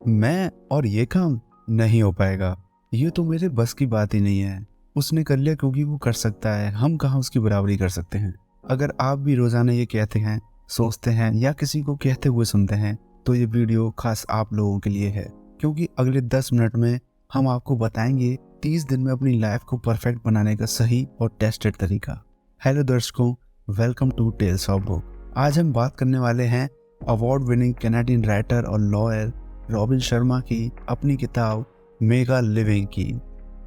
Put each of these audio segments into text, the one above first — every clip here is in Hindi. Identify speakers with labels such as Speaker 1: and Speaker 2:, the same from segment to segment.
Speaker 1: मैं और ये काम नहीं हो पाएगा, ये तो मेरे बस की बात ही नहीं है। उसने कर लिया क्योंकि वो कर सकता है, हम कहाँ उसकी बराबरी कर सकते हैं। अगर आप भी रोजाना ये कहते हैं, सोचते हैं या किसी को कहते हुए सुनते हैं, तो ये वीडियो खास आप लोगों के लिए है। क्योंकि अगले 10 मिनट में हम आपको बताएंगे 30 दिन में अपनी लाइफ को परफेक्ट बनाने का सही और टेस्टेड तरीका। हेलो दर्शकों, welcome to tales of book. आज हम बात करने वाले हैं अवार्ड विनिंग कैनेडियन राइटर और लॉयर रॉबिन शर्मा की अपनी किताब मेगा लिविंग की।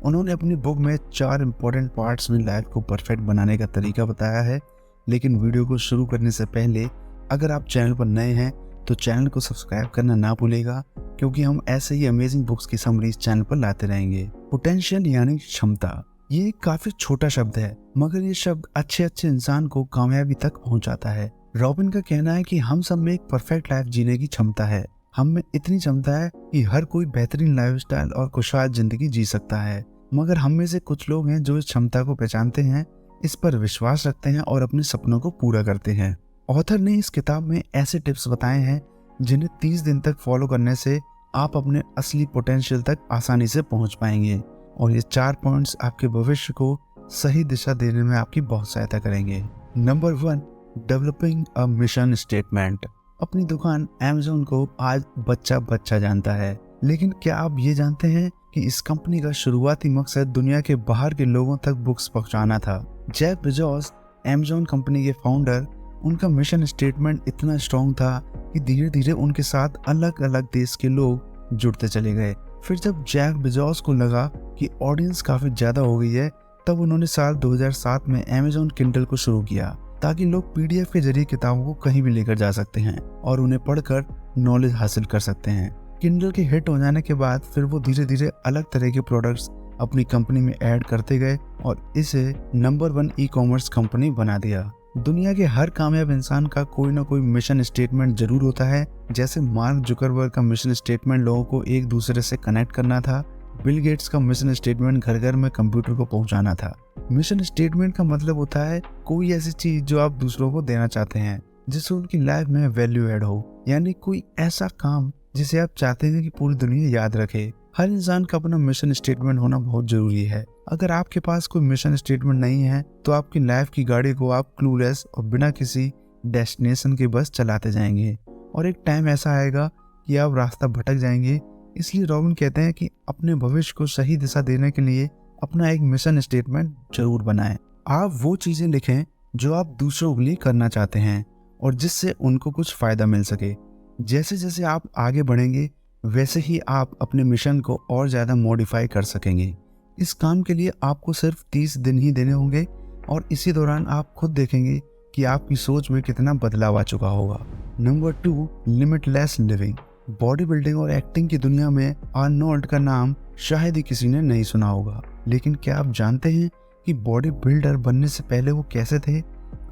Speaker 1: उन्होंने अपनी बुक में 4 इम्पोर्टेंट पार्ट्स में लाइफ को परफेक्ट बनाने का तरीका बताया है। लेकिन वीडियो को शुरू करने से पहले अगर आप चैनल पर नए हैं तो चैनल को सब्सक्राइब करना ना भूलेगा, क्योंकि हम ऐसे ही अमेजिंग बुक्स की समरी इस चैनल पर लाते रहेंगे। पोटेंशियल यानी क्षमता, ये एक काफी छोटा शब्द है, मगर ये शब्द अच्छे इंसान को कामयाबी तक पहुंचाता है। रॉबिन का कहना है कि हम सब में एक परफेक्ट लाइफ जीने की क्षमता है। हम में इतनी क्षमता है कि हर कोई बेहतरीन लाइफस्टाइल और खुशहाल जिंदगी जी सकता है, मगर हम में से कुछ लोग हैं जो इस क्षमता को पहचानते हैं, इस पर विश्वास रखते हैं और अपने सपनों को पूरा करते हैं। ऑथर ने इस किताब में ऐसे टिप्स बताए हैं जिन्हें 30 दिन तक फॉलो करने से आप अपने असली पोटेंशियल तक आसानी से पहुंच पाएंगे, और ये 4 पॉइंट्स आपके भविष्य को सही दिशा देने में आपकी बहुत सहायता करेंगे। Number 1, developing a mission statement. अपनी दुकान Amazon को आज बच्चा जानता है, लेकिन क्या आप ये जानते हैं कि इस कंपनी का शुरुआती मकसद दुनिया के बाहर के लोगों तक बुक्स पहुंचाना था। जेफ बेजोस, Amazon कंपनी के फाउंडर, उनका मिशन स्टेटमेंट इतना स्ट्रॉन्ग था कि धीरे धीरे उनके साथ अलग अलग देश के लोग जुड़ते चले गए। फिर जब जेफ बेजोस को लगा कि ऑडियंस काफी ज्यादा हो गई है, तब उन्होंने साल 2007 में Amazon Kindle को शुरू किया, ताकि लोग PDF के जरिए किताबों को कहीं भी लेकर जा सकते हैं और उन्हें पढ़कर नॉलेज हासिल कर सकते हैं। Kindle के हिट हो जाने के बाद फिर वो धीरे धीरे अलग तरह के प्रोडक्ट्स अपनी कंपनी में ऐड करते गए और इसे नंबर 1 ई-कॉमर्स कंपनी बना दिया। दुनिया के हर कामयाब इंसान का कोई ना कोई मिशन स्टेटमेंट जरूर होता है। जैसे मार्क जुकरबर्ग का मिशन स्टेटमेंट लोगों को एक दूसरे से कनेक्ट करना था। बिल गेट्स का मिशन स्टेटमेंट घर घर में कंप्यूटर को पहुंचाना था। मिशन स्टेटमेंट का मतलब होता है कोई ऐसी चीज जो आप दूसरों को देना चाहते हैं, जिससे उनकी लाइफ में वैल्यू ऐड हो, यानी कोई ऐसा काम जिसे आप चाहते हैं कि पूरी दुनिया याद रखे। हर इंसान का अपना मिशन स्टेटमेंट होना बहुत जरूरी है। अगर आपके पास कोई मिशन स्टेटमेंट नहीं है तो आपकी लाइफ की गाड़ी को आप क्लूलेस और बिना किसी डेस्टिनेशन के बस चलाते जाएंगे, और एक टाइम ऐसा आएगा कि आप रास्ता भटक जाएंगे। इसलिए रॉबिन कहते हैं कि अपने भविष्य को सही दिशा देने के लिए अपना एक मिशन स्टेटमेंट जरूर बनाएं। आप वो चीजें लिखें जो आप दूसरों के लिए करना चाहते हैं और जिससे उनको कुछ फायदा मिल सके। जैसे जैसे आप आगे बढ़ेंगे वैसे ही आप अपने मिशन को और ज्यादा मॉडिफाई कर सकेंगे। इस काम के लिए आपको सिर्फ 30 दिन ही देने होंगे, और इसी दौरान आप खुद देखेंगे कि आपकी सोच में कितना बदलाव आ चुका होगा। Number 2, limitless living. Body building और एक्टिंग की दुनिया में आर्नोल्ड का नाम शायद ही किसी ने नहीं सुना होगा, लेकिन क्या आप जानते हैं कि बॉडी बिल्डर बनने से पहले वो कैसे थे?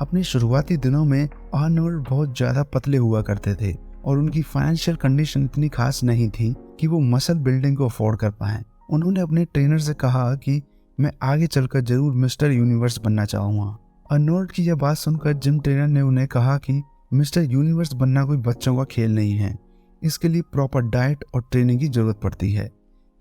Speaker 1: अपने शुरुआती दिनों में आर्नोल्ड बहुत ज्यादा पतले हुआ करते थे और उनकी फाइनेंशियल कंडीशन इतनी खास नहीं थी कि वो मसल बिल्डिंग को अफोर्ड कर पाएं। उन्होंने अपने ट्रेनर से कहा कि मैं आगे चलकर जरूर मिस्टर यूनिवर्स बनना चाहूंगा। आर्नोल्ड की यह बात सुनकर जिम ट्रेनर ने उन्हें कहा कि मिस्टर यूनिवर्स बनना कोई बच्चों का खेल नहीं है, इसके लिए प्रॉपर डाइट और ट्रेनिंग की जरूरत पड़ती है।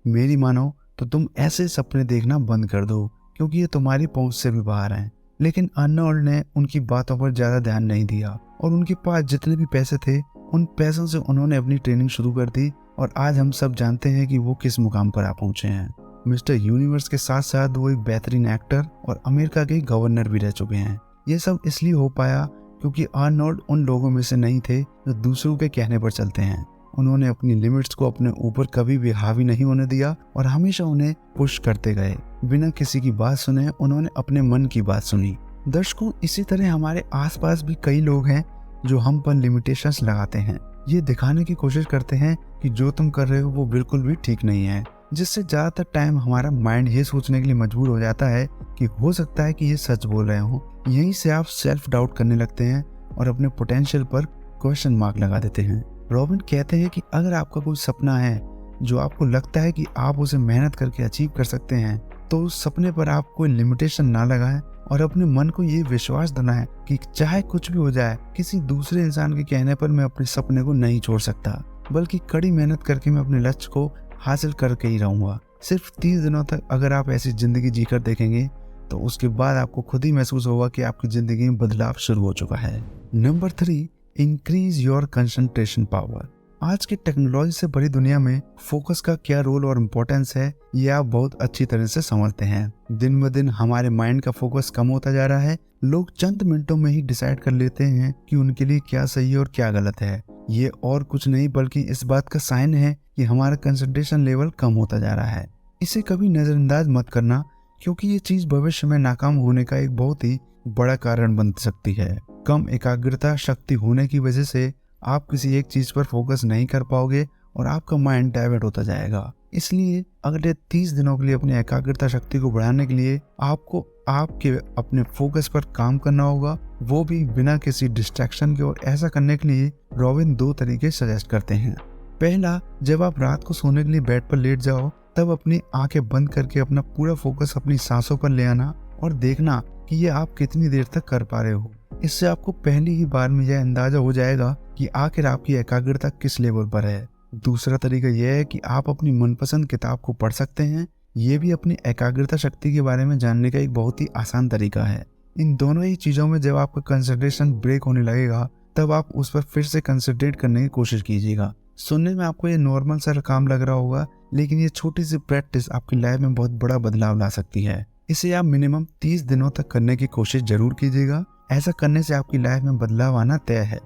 Speaker 1: मेरी मानो तो तुम ऐसे सपने देखना बंद कर दो, क्योंकि ये तुम्हारी पहुंच से भी बाहर हैं। लेकिन आर्नोल्ड ने उनकी बातों पर ज्यादा ध्यान नहीं दिया, और उनके पास जितने भी पैसे थे उन पैसों से उन्होंने अपनी ट्रेनिंग शुरू कर दी, और आज हम सब जानते हैं कि वो किस मुकाम पर आ पहुंचे हैं। मिस्टर यूनिवर्स के साथ साथ वो एक बेहतरीन एक्टर और अमेरिका के गवर्नर भी रह चुके हैं। ये सब इसलिए हो पाया क्योंकि आर्नोल्ड उन लोगों में से नहीं थे जो दूसरों के कहने पर चलते हैं। उन्होंने अपनी लिमिट्स को अपने ऊपर कभी भी हावी नहीं होने दिया और हमेशा उन्हें पुश करते गए। बिना किसी की बात सुने उन्होंने अपने मन की बात सुनी। दर्शकों, इसी तरह हमारे आसपास भी कई लोग हैं जो हम पर लिमिटेशंस लगाते हैं। ये दिखाने की कोशिश करते हैं कि जो तुम कर रहे हो वो बिल्कुल भी ठीक नहीं है, जिससे ज्यादातर टाइम हमारा माइंड ये सोचने के लिए मजबूर हो जाता है कि हो सकता है कि ये सच बोल रहे हो। यहीं से आप सेल्फ डाउट करने लगते हैं और अपने पोटेंशियल पर क्वेश्चन मार्क लगा देते हैं। रॉबिन कहते हैं कि अगर आपका कोई सपना है जो आपको लगता है कि आप उसे मेहनत करके अचीव कर सकते हैं, तो उस सपने पर आप कोई लिमिटेशन ना लगाएं और अपने मन को ये विश्वास दिलाएं कि चाहे कुछ भी हो जाए, किसी दूसरे इंसान के कहने पर मैं अपने सपने को नहीं छोड़ सकता। बल्कि कड़ी मेहनत करके मैं अपने लक्ष्य को हासिल करके ही रहूंगा। सिर्फ 30 दिनों तक अगर आप ऐसी जिंदगी जीकर देखेंगे तो उसके बाद आपको खुद ही महसूस होगा कि आपकी जिंदगी में बदलाव शुरू हो चुका है। Number 3, increase your concentration power. आज की टेक्नोलॉजी से भरी दुनिया में फोकस का क्या रोल और इम्पोर्टेंस है ये आप बहुत अच्छी तरह से समझते हैं। दिन ब दिन हमारे माइंड का फोकस कम होता जा रहा है। लोग चंद मिनटों में ही डिसाइड कर लेते हैं कि उनके लिए क्या सही है और क्या गलत है। ये और कुछ नहीं बल्कि इस बात का साइन है कि हमारा कंसंट्रेशन लेवल कम होता जा रहा है। इसे कभी नजरअंदाज मत करना, क्योंकि ये चीज भविष्य में नाकाम होने का एक बहुत ही बड़ा कारण बन सकती है। कम एकाग्रता शक्ति होने की वजह से आप किसी एक चीज पर फोकस नहीं कर पाओगे और आपका माइंड डाइवर्ट होता जाएगा। इसलिए अगले 30 दिनों के लिए अपनी एकाग्रता शक्ति को बढ़ाने के लिए आपको आपके अपने फोकस पर काम करना होगा, वो भी बिना किसी डिस्ट्रैक्शन के। और ऐसा करने के लिए रॉबिन 2 तरीके सजेस्ट करते हैं। पहला, जब आप रात को सोने के लिए बेड पर लेट जाओ तब अपनी आंखें बंद करके अपना पूरा फोकस अपनी सांसों पर ले आना और देखना कि ये आप कितनी देर तक कर पा रहे हो। इससे आपको पहली ही बार में यह अंदाजा हो जाएगा कि आखिर आपकी एकाग्रता किस लेवल पर है। दूसरा तरीका यह है कि आप अपनी मनपसंद किताब को पढ़ सकते हैं। ये भी अपनी एकाग्रता शक्ति के बारे में जानने का एक बहुत ही आसान तरीका है। इन दोनों ही चीजों में जब आपका कंसंट्रेशन ब्रेक होने लगेगा तब आप उस पर फिर से कंसंट्रेट करने की कोशिश कीजिएगा। सुनने में आपको ये नॉर्मल सा काम लग रहा होगा, लेकिन ये छोटी सी प्रैक्टिस आपकी लाइफ में बहुत बड़ा बदलाव ला सकती है। इसे आप मिनिमम 30 दिनों तक करने की कोशिश जरूर कीजिएगा। ऐसा करने से आपकी लाइफ में बदलाव आना तय है।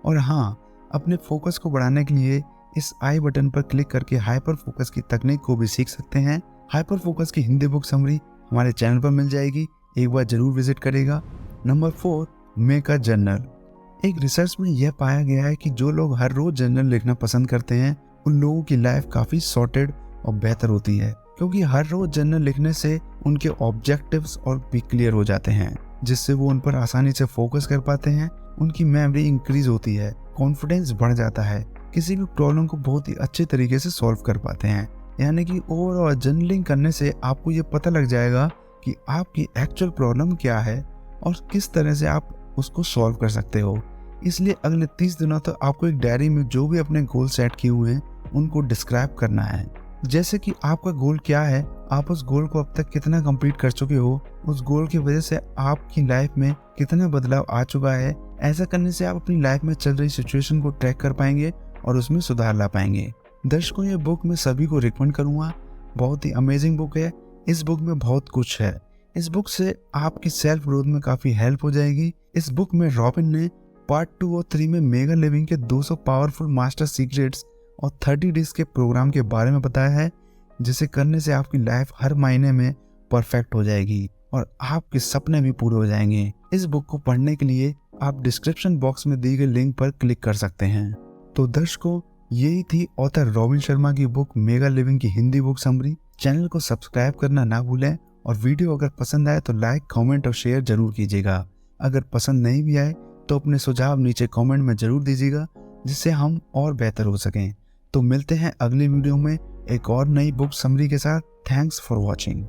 Speaker 1: और हाँ, अपने फोकस को बढ़ाने के लिए इस आई बटन पर क्लिक करके हाइपर फोकस की तकनीक को भी सीख सकते हैं। हाइपर फोकस की हिंदी बुक समरी हमारे चैनल पर मिल जाएगी, एक बार जरूर विजिट करेगा। Number 4, make a journal. एक रिसर्च में यह पाया गया है कि जो लोग हर रोज जर्नल लिखना पसंद करते हैं उन लोगों की लाइफ काफी सॉर्टेड और बेहतर होती है, क्योंकि हर रोज जर्नल लिखने से उनके ऑब्जेक्टिव्स और भी क्लियर हो जाते हैं, जिससे वो उन पर आसानी से फोकस कर पाते हैं। उनकी मेमोरी इंक्रीज होती है, कॉन्फिडेंस बढ़ जाता है, किसी भी प्रॉब्लम को बहुत ही अच्छे तरीके से सॉल्व कर पाते हैं। यानी कि ओवरऑल जर्नलिंग करने से आपको ये पता लग जाएगा कि आपकी एक्चुअल प्रॉब्लम क्या है और किस तरह से आप उसको सॉल्व कर सकते हो। इसलिए अगले 30 दिनों तक आपको एक डायरी में जो भी अपने गोल सेट किए हुए हैं उनको डिस्क्राइब करना है। जैसे कि आपका गोल क्या है, आप उस गोल को अब तक कितना कंप्लीट कर चुके हो, उस गोल की वजह से आपकी लाइफ में कितना बदलाव आ चुका है। ऐसा करने से आप अपनी लाइफ में चल रही सिचुएशन को ट्रैक कर पाएंगे और उसमें सुधार ला पाएंगे। दर्शकों, ये बुक मैं सभी को रिकमेंड करूंगा। बहुत ही अमेजिंग बुक है। इस बुक में बहुत कुछ है। इस बुक से आपकी सेल्फ ग्रोथ में काफी हेल्प हो जाएगी। इस बुक में रॉबिन ने पार्ट 2 और 3 में मेगा लिविंग के 200 पावरफुल मास्टर सीक्रेट्स और 30 डेज के प्रोग्राम के बारे में बताया है, जिसे करने से आपकी लाइफ हर महीने में परफेक्ट हो जाएगी और आपके सपने भी पूरे हो जाएंगे। इस बुक को पढ़ने के लिए आप डिस्क्रिप्शन बॉक्स में दी गई लिंक पर क्लिक कर सकते हैं। तो दर्शकों, यही थी ऑथर रॉबिन शर्मा की बुक मेगा लिविंग की हिंदी बुक समरी। चैनल को सब्सक्राइब करना ना भूलें और वीडियो अगर पसंद आए तो लाइक, कमेंट और शेयर जरूर कीजिएगा। अगर पसंद नहीं भी आए तो अपने सुझाव नीचे कमेंट में जरूर दीजिएगा, जिससे हम और बेहतर हो सकें। तो मिलते हैं अगले वीडियो में एक और नई बुक समरी के साथ। Thanks for watching.